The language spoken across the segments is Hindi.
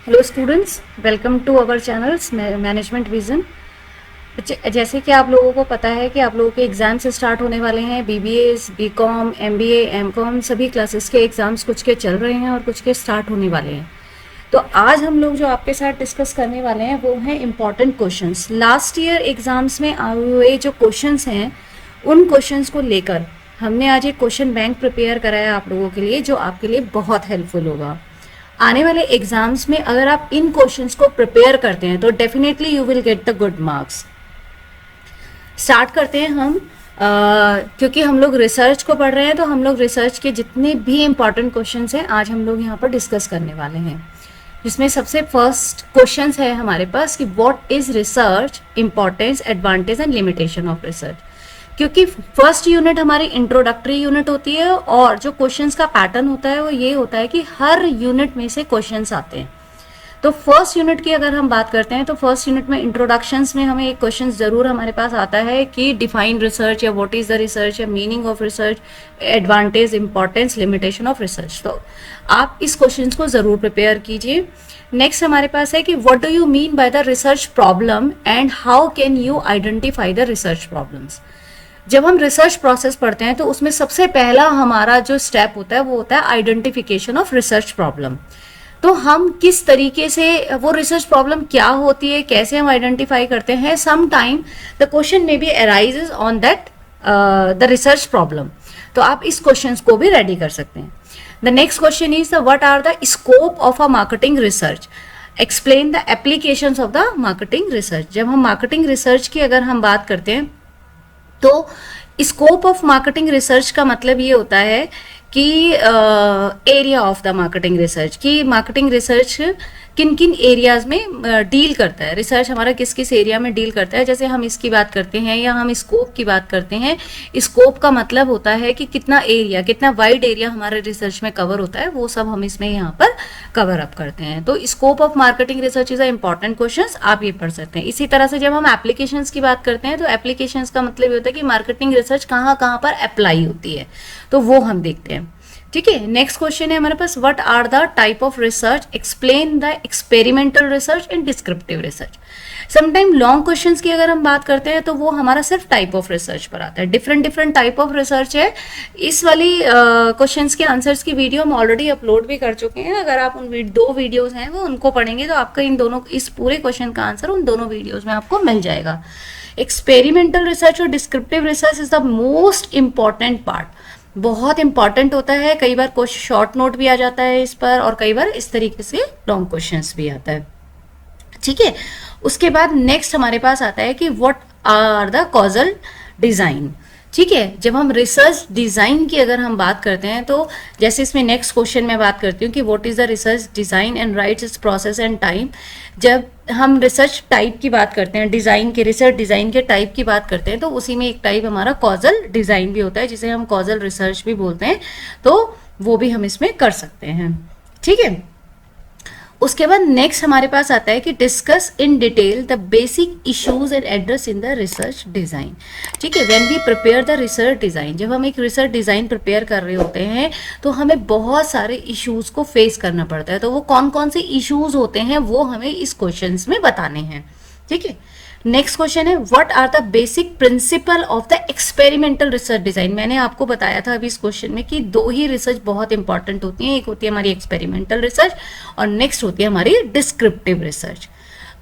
Hello students, welcome to our channels management vision. जैसे कि आप लोगों को पता है कि आप लोगों के एग्जाम्स स्टार्ट होने वाले हैं। बीबीए, बीकॉम, एमबीए, एमकॉम सभी क्लासेस के एग्जाम्स कुछ के चल रहे हैं और कुछ के स्टार्ट होने वाले हैं। तो आज हम लोग जो आपके साथ डिस्कस करने वाले हैं वो हैं important questions. Last year exams में आए हुए जो क्वेश्चंस हैं उन क्वेश्चंस को लेकर हमने आज एक क्वेश्चन बैंक प्रिपेयर कराया आप लोगों के लिए, जो आपके लिए बहुत हेल्पफुल होगा। आने वाले एग्जाम्स में अगर आप इन क्वेश्चंस को प्रिपेयर करते हैं तो definitely you will get the good marks. Start करते हैं हम। क्योंकि हम लोग रिसर्च को पढ़ रहे हैं तो हम लोग रिसर्च के जितने भी इंपॉर्टेंट क्वेश्चंस हैं आज हम लोग यहाँ पर डिस्कस करने वाले हैं। जिसमें सबसे फर्स्ट क्वेश्चन है हमारे पास कि what is research, importance, advantage and limitation of research. क्योंकि फर्स्ट यूनिट हमारी इंट्रोडक्टरी यूनिट होती है और जो क्वेश्चंस का पैटर्न होता है वो ये होता है कि हर यूनिट में से क्वेश्चंस आते हैं। तो फर्स्ट यूनिट की अगर हम बात करते हैं तो फर्स्ट यूनिट में इंट्रोडक्शंस में हमें एक क्वेश्चन जरूर हमारे पास आता है कि डिफाइन रिसर्च या व्हाट इज द रिसर्च या meaning of research, advantage, importance, limitation of research. तो आप इस क्वेश्चन को जरूर प्रिपेयर कीजिए। नेक्स्ट हमारे पास है कि what do you mean by the research problem and how can you identify the research problems. जब हम रिसर्च प्रोसेस पढ़ते हैं तो उसमें सबसे पहला हमारा जो स्टेप होता है वो होता है आइडेंटिफिकेशन ऑफ रिसर्च प्रॉब्लम। तो हम किस तरीके से वो रिसर्च प्रॉब्लम क्या होती है, कैसे हम आइडेंटिफाई करते हैं। Some time the question may be arises on that the research problem. तो आप इस क्वेश्चन को भी रेडी कर सकते हैं। The next question is what are the scope of a marketing research, explain the applications of the marketing research. जब हम मार्केटिंग रिसर्च की अगर हम बात करते हैं तो स्कोप ऑफ मार्केटिंग रिसर्च का मतलब ये होता है कि area of the marketing research, की मार्केटिंग रिसर्च किन किन एरियाज में डील करता है, रिसर्च हमारा किस किस एरिया में डील करता है। जैसे हम इसकी बात करते हैं या हम स्कोप की बात करते हैं, स्कोप का मतलब होता है कि कितना एरिया, कितना वाइड एरिया हमारे रिसर्च में कवर होता है, वो सब हम इसमें यहाँ पर कवर अप करते हैं। तो scope of marketing research is a important question, आप ये पढ़ सकते हैं। इसी तरह से जब हम एप्लीकेशंस की बात करते हैं तो एप्लीकेशंस का मतलब ये होता है कि मार्केटिंग रिसर्च कहाँ कहाँ पर अप्लाई होती है, तो वो हम देखते हैं। ठीक है, नेक्स्ट क्वेश्चन है हमारे पास what are the type of research, explain the experimental research and descriptive research. Sometime long questions की अगर हम बात करते हैं तो वो हमारा सिर्फ टाइप ऑफ रिसर्च पर आता है। Different different type of research है। इस वाली क्वेश्चंस के आंसर्स की वीडियो हम ऑलरेडी अपलोड भी कर चुके हैं। अगर आप उन दो वीडियोज हैं वो उनको पढ़ेंगे तो आपका इन दोनों, इस पूरे क्वेश्चन का आंसर उन दोनों वीडियोज में आपको मिल जाएगा। एक्सपेरिमेंटल रिसर्च और descriptive research is the most important part, बहुत इंपॉर्टेंट होता है। कई बार कुछ शॉर्ट नोट भी आ जाता है इस पर और कई बार इस तरीके से लॉन्ग क्वेश्चंस भी आता है। ठीक है, उसके बाद नेक्स्ट हमारे पास आता है कि what are the causal design. ठीक है, जब हम रिसर्च डिजाइन की अगर हम बात करते हैं तो जैसे इसमें नेक्स्ट क्वेश्चन में बात करती हूँ कि what is the research design and rights it's process and time. जब हम रिसर्च टाइप की बात करते हैं, डिजाइन के, रिसर्च डिजाइन के टाइप की बात करते हैं तो उसी में एक टाइप हमारा कॉजल डिजाइन भी होता है जिसे हम कॉजल रिसर्च भी बोलते हैं, तो वो भी हम इसमें कर सकते हैं। ठीक है, उसके बाद नेक्स्ट हमारे पास आता है कि discuss in detail the basic issues and address in the research design. ठीक है, when we prepare the research design, जब हम एक रिसर्च डिजाइन प्रिपेयर कर रहे होते हैं तो हमें बहुत सारे इश्यूज को फेस करना पड़ता है। तो वो कौन कौन से इश्यूज होते हैं वो हमें इस क्वेश्चन में बताने हैं। ठीक है, नेक्स्ट क्वेश्चन है what are the basic principle of the experimental research design. मैंने आपको बताया था अभी इस क्वेश्चन में कि दो ही रिसर्च बहुत इंपॉर्टेंट होती हैं, एक होती है हमारी एक्सपेरिमेंटल रिसर्च और नेक्स्ट होती है हमारी डिस्क्रिप्टिव रिसर्च।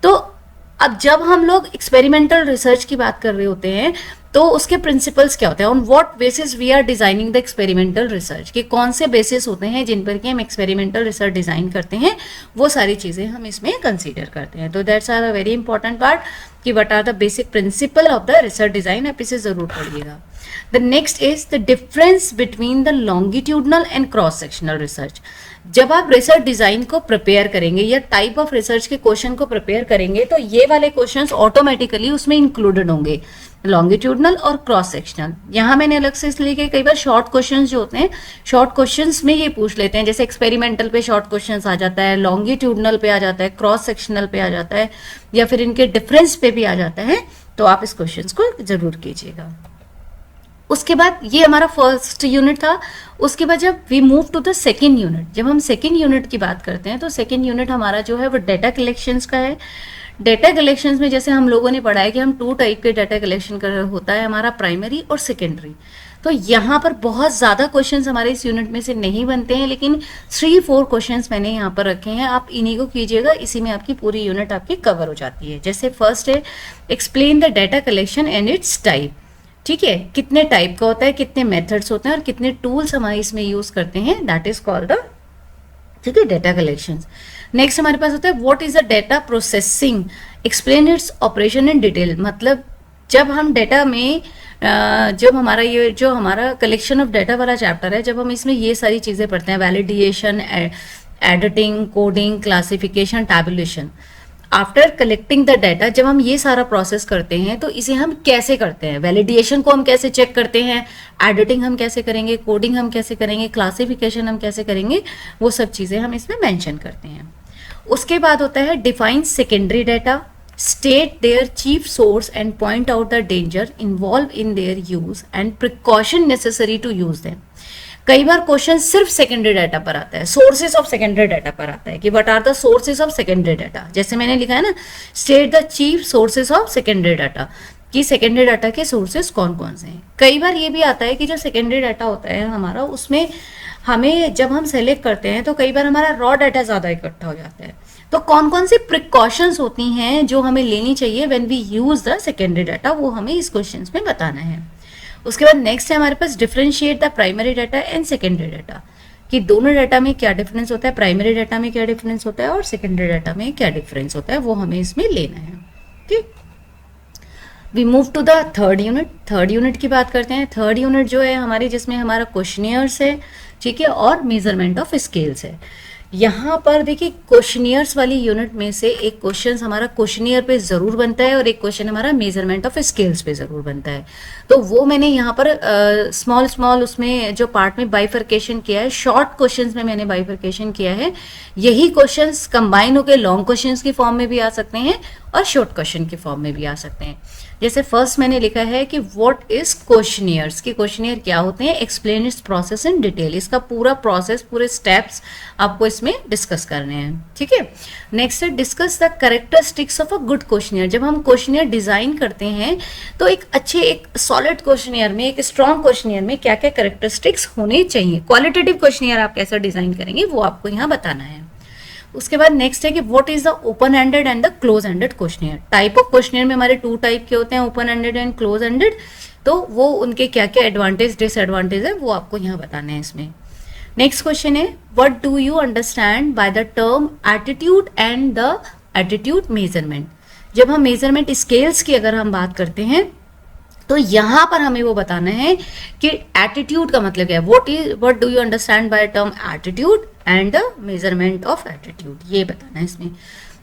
तो अब जब हम लोग एक्सपेरिमेंटल रिसर्च की बात कर रहे होते हैं तो उसके प्रिंसिपल्स क्या होते हैं, on what basis we are designing the experimental research, कि कौन से बेसिस होते हैं जिन पर कि हम एक्सपेरिमेंटल रिसर्च डिजाइन करते हैं, वो सारी चीजें हम इसमें कंसीडर करते हैं। तो that's are a very important part कि what are the basic principle of the research design, आप इसे जरूर पढ़िएगा। The next is the difference between the longitudinal and cross sectional research. जब आप रिसर्च डिजाइन को प्रिपेयर करेंगे या टाइप ऑफ रिसर्च के क्वेश्चन को प्रिपेयर करेंगे तो ये वाले क्वेश्चंस ऑटोमेटिकली उसमें इंक्लूडेड होंगे, लॉन्गिट्यूडनल और क्रॉस सेक्शनल। यहाँ मैंने अलग से इसलिए कि कई बार शॉर्ट क्वेश्चंस जो होते हैं, शॉर्ट क्वेश्चंस में ये पूछ लेते हैं, जैसे एक्सपेरिमेंटल पे शॉर्ट क्वेश्चंस आ जाता है, लॉन्गिट्यूडनल पे आ जाता है, क्रॉस सेक्शनल पे आ जाता है, या फिर इनके डिफरेंस पे भी आ जाता है। तो आप इस क्वेश्चन को जरूर कीजिएगा। उसके बाद ये हमारा फर्स्ट यूनिट था। उसके बाद जब we move to the second unit, जब हम सेकेंड यूनिट की बात करते हैं तो सेकेंड यूनिट हमारा जो है वो डेटा कलेक्शंस का है। डेटा कलेक्शंस में जैसे हम लोगों ने पढ़ा है कि हम 2 टाइप के डेटा कलेक्शन कर होता है, हमारा प्राइमरी और सेकेंडरी। तो यहाँ पर बहुत ज़्यादा क्वेश्चंस हमारे इस यूनिट में से नहीं बनते हैं, लेकिन 3-4 क्वेश्चंस मैंने यहाँ पर रखे हैं, आप इन्हीं को कीजिएगा, इसी में आपकी पूरी यूनिट आपकी कवर हो जाती है। जैसे फर्स्ट है explain the data collection and it's type. ठीक है, कितने टाइप का होता है, कितने मेथड्स होते हैं और कितने टूल्स हमारे इसमें यूज करते हैं, दैट इज कॉल्ड द, ठीक है, डेटा कलेक्शंस। नेक्स्ट हमारे पास होता है what is the data processing, explain its operation in detail. मतलब जब हम डेटा में जब हमारा ये जो हमारा कलेक्शन ऑफ डेटा वाला चैप्टर है, जब हम इसमें ये सारी चीज़ें पढ़ते हैं, validation, editing, coding, classification, tabulation, after collecting the data, जब हम ये सारा प्रोसेस करते हैं तो इसे हम कैसे करते हैं, वैलिडेशन को हम कैसे चेक करते हैं, एडिटिंग हम कैसे करेंगे, कोडिंग हम कैसे करेंगे, क्लासिफिकेशन हम कैसे करेंगे, वो सब चीज़ें हम इसमें मेंशन करते हैं। उसके बाद होता है define secondary data, state their chief source and point out the danger involve in their use and precaution necessary to use them. कई बार क्वेश्चन सिर्फ सेकेंडरी डाटा पर आता है, सोर्सेज ऑफ सेकेंडरी डाटा पर आता है कि what are the sources of secondary data. जैसे मैंने लिखा है ना, state the chief sources of secondary data, कि सेकेंडरी डाटा के सोर्सेज कौन कौन से हैं। कई बार ये भी आता है कि जो सेकेंडरी डाटा होता है हमारा, उसमें हमें जब हम सेलेक्ट करते हैं तो कई बार हमारा रॉ डाटा ज़्यादा इकट्ठा हो जाता है, तो कौन कौन सी प्रिकॉशंस होती हैं जो हमें लेनी चाहिए when we use the secondary data, वो हमें इस क्वेश्चन में बताना है। उसके बाद नेक्स्ट है हमारे पास differentiate the primary data and secondary data, कि दोनों डाटा में क्या डिफरेंस होता है, प्राइमरी डाटा में क्या डिफरेंस होता है और सेकेंडरी डाटा में क्या डिफरेंस होता है, वो हमें इसमें लेना है। ठीक, we move to the third unit. Third unit की बात करते हैं। थर्ड यूनिट जो है हमारी, जिसमें हमारा क्वेश्चनियर्स है, ठीक है, और मेजरमेंट ऑफ स्केल्स है। यहाँ पर देखिए क्वेश्चनियर्स वाली यूनिट में से एक क्वेश्चन हमारा क्वेश्चनियर पे जरूर बनता है और एक क्वेश्चन हमारा मेजरमेंट ऑफ स्केल्स पे जरूर बनता है। तो वो मैंने यहाँ पर स्मॉल उसमें जो पार्ट में बाइफर्केशन किया है, शॉर्ट क्वेश्चंस में मैंने बाइफर्केशन किया है। यही क्वेश्चंस कंबाइन होकर लॉन्ग क्वेश्चंस की फॉर्म में भी आ सकते हैं और शॉर्ट क्वेश्चन की फॉर्म में भी आ सकते हैं। जैसे फर्स्ट मैंने लिखा है कि व्हाट इज क्वेश्चनियर्स, कि क्वेश्चनियर क्या होते हैं, explain it's process in detail. इसका पूरा प्रोसेस, पूरे स्टेप्स आपको इसमें डिस्कस करने हैं। ठीक है, नेक्स्ट है discuss the characteristics of a good questionnaire. जब हम क्वेश्चनियर डिजाइन करते हैं तो एक अच्छे, एक सॉलिड क्वेश्चनियर में, एक स्ट्रॉन्ग क्वेश्चनियर में क्या क्या कैरेक्टरिस्टिक्स होने चाहिए, क्वालिटेटिव क्वेश्चनियर आप कैसे डिजाइन करेंगे वो आपको यहाँ बताना है। उसके बाद नेक्स्ट है कि what is the open ended and the close ended questionnaire. Type of questionnaire में हमारे 2 टाइप के होते हैं, open ended and close ended. तो वो उनके क्या क्या एडवांटेज डिसएडवांटेज है वो आपको यहाँ बताने हैं इसमें। नेक्स्ट क्वेश्चन है what do you understand by the term attitude and the attitude measurement. जब हम मेजरमेंट स्केल्स की अगर हम बात करते हैं तो यहाँ पर हमें वो बताना है कि एटीट्यूड का मतलब क्या है, what do you understand by term attitude and the measurement of attitude, ये बताना है इसमें।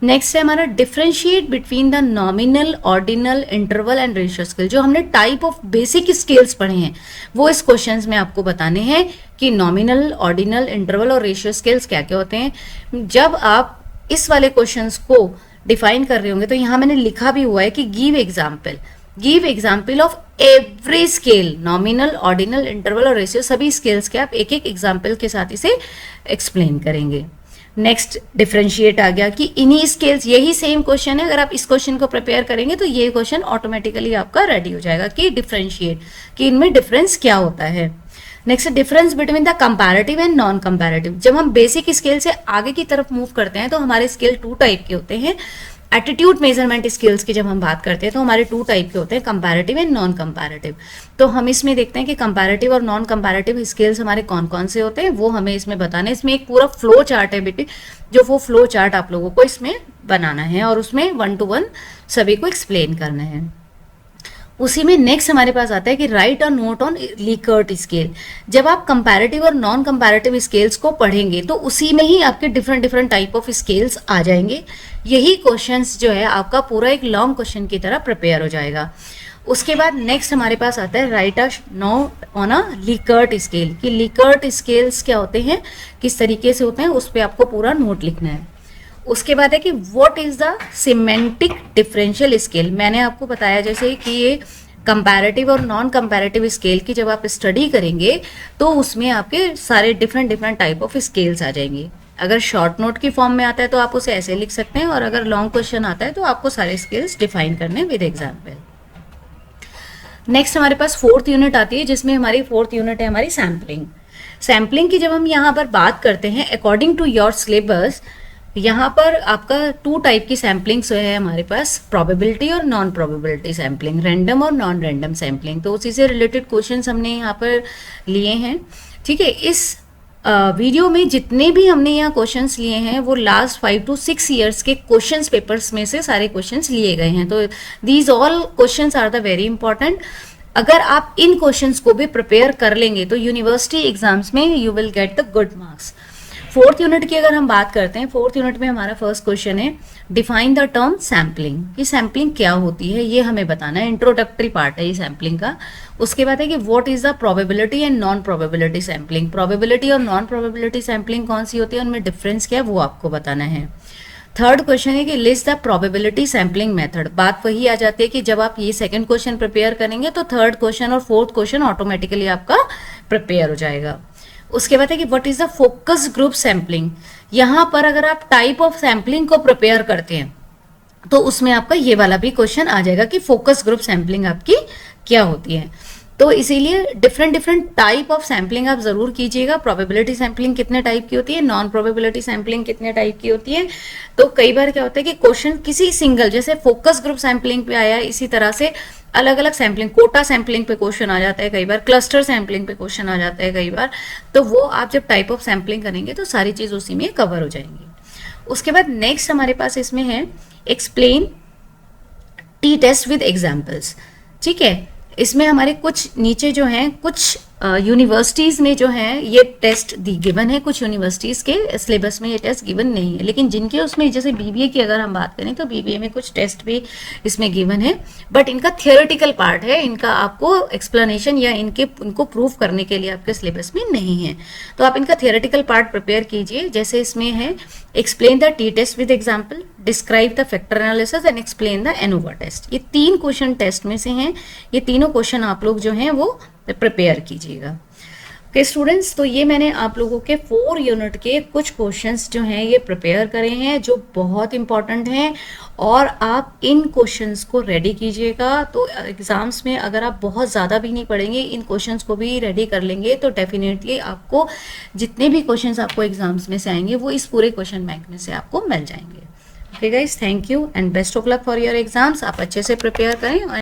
नेक्स्ट है हमारा differentiate between the nominal, ordinal, interval and ratio scale. जो हमने टाइप ऑफ बेसिक स्केल्स पढ़े हैं वो इस क्वेश्चंस में आपको बताने हैं कि नॉमिनल, ऑर्डिनल, इंटरवल और रेशियो स्केल्स क्या क्या होते हैं। जब आप इस वाले क्वेश्चंस को डिफाइन कर रहे होंगे तो यहाँ मैंने लिखा भी हुआ है कि give example of every scale, nominal, ordinal, interval और रेशियो, सभी स्केल्स के आप एक एक एग्जाम्पल के साथ इसे एक्सप्लेन करेंगे। नेक्स्ट डिफरेंशिएट आ गया कि इन्हीं स्केल्स, यही सेम क्वेश्चन है, अगर आप इस क्वेश्चन को प्रिपेयर करेंगे तो ये क्वेश्चन ऑटोमेटिकली आपका रेडी हो जाएगा कि डिफरेंशिएट, कि इनमें डिफरेंस क्या होता है। Next difference between the comparative and non comparative. जब हम बेसिक स्केल से आगे की तरफ मूव करते हैं तो हमारे स्केल 2 टाइप के होते हैं। एटीट्यूड मेजरमेंट स्किल्स की जब हम बात करते हैं तो हमारे 2 टाइप के होते हैं, कंपैरेटिव एंड नॉन कंपैरेटिव। तो हम इसमें देखते हैं कि कंपैरेटिव और नॉन कंपैरेटिव स्किल्स हमारे कौन कौन से होते हैं वो हमें इसमें बताना है। इसमें एक पूरा फ्लो चार्ट है बेटे, जो वो फ्लो चार्ट आप लोगों को इसमें बनाना है और उसमें 1 to 1 सभी को एक्सप्लेन करना है। उसी में नेक्स्ट हमारे पास आता है कि write a note on Likert scale. जब आप कंपैरेटिव और नॉन कंपैरेटिव स्केल्स को पढ़ेंगे तो उसी में ही आपके डिफरेंट टाइप ऑफ स्केल्स आ जाएंगे। यही क्वेश्चंस जो है आपका पूरा एक लॉन्ग क्वेश्चन की तरह प्रिपेयर हो जाएगा। उसके बाद नेक्स्ट हमारे पास आता है write a note on a Likert scale, कि लीकर्ट स्केल्स क्या होते हैं, किस तरीके से होते हैं, उस पर आपको पूरा नोट लिखना है। उसके बाद है कि what is the semantic differential scale. मैंने आपको बताया जैसे कि ये कंपैरेटिव और नॉन कंपैरेटिव स्केल की जब आप स्टडी करेंगे तो उसमें आपके सारे different different type of scales आ जाएंगे। अगर शॉर्ट नोट की फॉर्म में आता है तो आप उसे ऐसे लिख सकते हैं, और अगर लॉन्ग क्वेश्चन आता है तो आपको सारे स्केल्स डिफाइन करने विद एग्जाम्पल। नेक्स्ट हमारे पास फोर्थ यूनिट आती है, जिसमें हमारी फोर्थ यूनिट है हमारी सैम्पलिंग। सैम्पलिंग की जब हम यहाँ पर बात करते हैं अकॉर्डिंग टू योर सिलेबस, यहाँ पर आपका 2 टाइप की सैम्पलिंग्स है हमारे पास, प्रोबेबिलिटी और नॉन प्रोबेबिलिटी सैम्पलिंग, रैंडम और नॉन रैंडम सैम्पलिंग। तो उसी से रिलेटेड क्वेश्चंस हमने यहाँ पर लिए हैं। ठीक है, इस वीडियो में जितने भी हमने यहाँ क्वेश्चंस लिए हैं वो लास्ट 5 to 6 ईयर्स के क्वेश्चंस पेपर्स में से सारे क्वेश्चंस लिए गए हैं। तो these all questions are the very important. अगर आप इन क्वेश्चंस को भी प्रिपेयर कर लेंगे तो यूनिवर्सिटी एग्जाम्स में you will get the good marks. Fourth unit की अगर हम बात करते हैं, फोर्थ यूनिट में हमारा फर्स्ट क्वेश्चन है डिफाइन द टर्म सैम्पलिंग। ये सैम्पलिंग क्या होती है ये हमें बताना है, इंट्रोडक्टरी पार्ट है ये सैम्पलिंग का। उसके बाद है कि what is the probability and non probability sampling. Probability और नॉन प्रोबेबिलिटी सैम्पलिंग कौन सी होती है, उनमें डिफरेंस क्या है वो आपको बताना है। थर्ड क्वेश्चन है कि list the probability sampling method. बात वही आ जाती है कि जब आप ये सेकंड क्वेश्चन प्रिपेयर करेंगे तो थर्ड क्वेश्चन और फोर्थ क्वेश्चन ऑटोमेटिकली आपका प्रिपेयर हो जाएगा। उसके बाद है कि what is the focus group sampling. यहाँ पर अगर आप टाइप ऑफ सैम्पलिंग को प्रिपेयर करते हैं तो उसमें आपका ये वाला भी क्वेश्चन आ जाएगा कि फोकस ग्रुप सैम्पलिंग आपकी क्या होती है। तो इसीलिए different different type of sampling आप जरूर कीजिएगा। प्रोबेबिलिटी सैम्पलिंग कितने टाइप की होती है, नॉन प्रोबेबिलिटी सैम्पलिंग कितने टाइप की होती है। तो कई बार क्या होता है कि क्वेश्चन किसी सिंगल, जैसे फोकस ग्रुप सैम्पलिंग पे आया, इसी तरह से अलग अलग सैम्पलिंग, कोटा सैम्पलिंग पे क्वेश्चन आ जाता है कई बार, क्लस्टर सैम्पलिंग पे क्वेश्चन आ जाता है कई बार। तो वो आप जब टाइप ऑफ सैम्पलिंग करेंगे तो सारी चीज उसी में कवर हो जाएंगी। उसके बाद नेक्स्ट हमारे पास इसमें है explain T test with examples. ठीक है, इसमें हमारे कुछ नीचे जो हैं कुछ यूनिवर्सिटीज में जो है ये टेस्ट दी गिवन है, कुछ यूनिवर्सिटीज के सिलेबस में ये टेस्ट गिवन नहीं है, लेकिन जिनके उसमें जैसे बीबीए की अगर हम बात करें तो बीबीए में कुछ टेस्ट भी इसमें गिवन है, बट इनका थियोरेटिकल पार्ट है, इनका आपको एक्सप्लेनेशन या इनको प्रूफ करने के लिए आपके सिलेबस में नहीं है। तो आप इनका थियोरेटिकल पार्ट प्रिपेयर कीजिए। जैसे इसमें है explain the T test with example, describe the factor analysis and explain the ANOVA test. ये 3 क्वेश्चन टेस्ट में से हैं, ये तीनों क्वेश्चन आप लोग जो हैं वो प्रिपेयर कीजिएगा। ओके स्टूडेंट्स, तो ये मैंने आप लोगों के 4 यूनिट के कुछ क्वेश्चंस जो हैं ये प्रिपेयर करे हैं जो बहुत इंपॉर्टेंट हैं, और आप इन क्वेश्चंस को रेडी कीजिएगा। तो एग्जाम्स में अगर आप बहुत ज़्यादा भी नहीं पढ़ेंगे, इन क्वेश्चंस को भी रेडी कर लेंगे तो डेफिनेटली आपको जितने भी क्वेश्चंस आपको एग्जाम्स में से आएंगे वो इस पूरे क्वेश्चन बैंक में से आपको मिल जाएंगे। Okay guys, thank you and best of luck for your exams. आप अच्छे से प्रिपेयर करें।